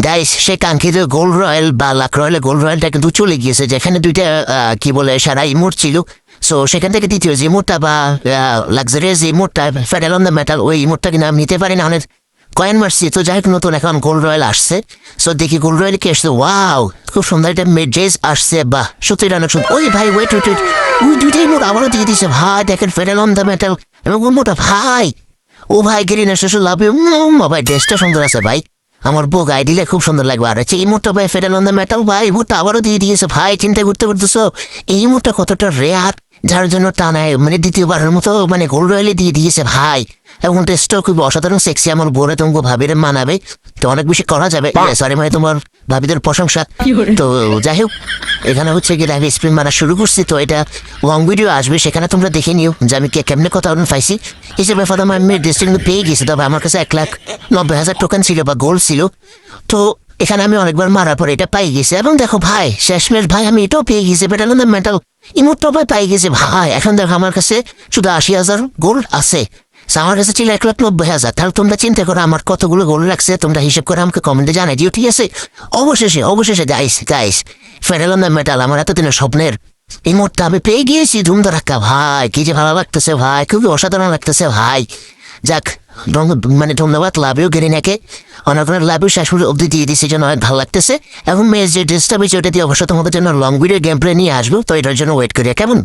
Guys সে কাঙ্ক্ষিত gold royal বা lakh রয়্যালের gold রয়্যালটা কিন্তু চলে গিয়েছে, যেখানে দুইটা কি বলে সারা ইমোট ছিল। সো সেখান থেকে দ্বিতীয় যে ইমোটটা বা লাক্সারিয়াস যে ইমোটটা ফেডারেল অন দ্য মেটাল, ওই ইমোটটা কিন্তু আমি নিতে পারি না, অনেক কয়েন মারছি। তো যাই হোক, নতুন এখন গোল্ড রয়্যাল আসছে। সো দেখি গোল্ড রয়্যাল কি আসছে। ওয়াও, খুব সুন্দর একটা মেডজেস আসছে। বাহ, সত্যি অনেক সুন্দর। ওই ভাই ওয়েট ওয়েট ওয়েট, ওই দুইটাই ইমোট আবারও দিয়ে দিচ্ছে ভাই। দেখেন ফেডারেল অন দ্য মেটাল এবং ইমোটটা ভাই। ও ভাই গ্রিন এসে লাভ ইউ ভাই, ড্রেসটা সুন্দর আছে ভাই। আমার বুক আইডিলে খুব সুন্দর লাগবে। আর হচ্ছে এই মুহূর্তে ভাই ফেডারেল অন দ্য মেটাল ভাই, মুহূর্তে আবারও দিয়ে দিয়েছে ভাই। চিন্তা করতে পারতেছো এই মুহূর্তে কতটা রেয়ার, যার জন্য টানায় মানে দ্বিতীয়বারের মতো মানে গোল্ড রয়্যালে দিয়ে দিয়েছে ভাই। এবং টেস্টটাও খুব অসাধারণ সেক্সি। আমার বোরে তোমাকে ভাবিরে মানাবে, তো অনেক বেশি করা যাবে। সরি ভাই, তোমার ভাবিদের প্রশংসা। তো যাই হোক, এখানে হচ্ছে কি লাইভ স্প্রিন মারা শুরু করছি। তো এটা লং ভিডিও আসবে, সেখানে তোমরা দেখে নিও যে আমি কেমনে কথা পাইছি। হিসেবে ফাদাম আমি ডেস্টিন পেয়ে গেছি, তবে আমার কাছে 1,90,000 টোকেন ছিল বা গোল্ড ছিল। তো এখানে আমি অনেকবার মারার পরে এটা পাই গেছি। এবং দেখো ভাই, শেষমেশ ভাই আমি এটাও পেয়ে গেছি, ফেডারেল অন দ্য মেটাল ইমোটটাও ভাই পাই গেছে ভাই। এখন দেখো আমার কাছে শুধু 80,000 গোল্ড আছে। আমার কাছে ছিল 1,90,000। তাহলে তোমরা চিন্তা করো আমার কতগুলো গোল লাগছে, তোমরা হিসেব করে আমাকে কমেন্টে জানাই দিও, ঠিক আছে? অবশেষে guys federal on the metal আমার এতদিনের স্বপ্নের এই মোটটা আমি পেয়ে গিয়েছি। ধুমধারাক্কা ভাই, কি যে ভালো লাগতেছে ভাই, খুবই অসাধারণ লাগতেছে ভাই। যাক, মানে ধন্যবাদ লাভ ইউ গেরিনাকে, অনেক অনেক লাভ ইউ। শেষ অব্দি দিয়ে দিয়েছি, জন্য অনেক ভালো লাগতেছে। এবং মেয়ের যে ড্রেসটা পেয়েছি ওটা দিয়ে অবশ্য তোমাদের জন্য লং ভিডিও গেম প্লে নিয়ে আসবো। তো এটার জন্য ওয়েট করি কেমন।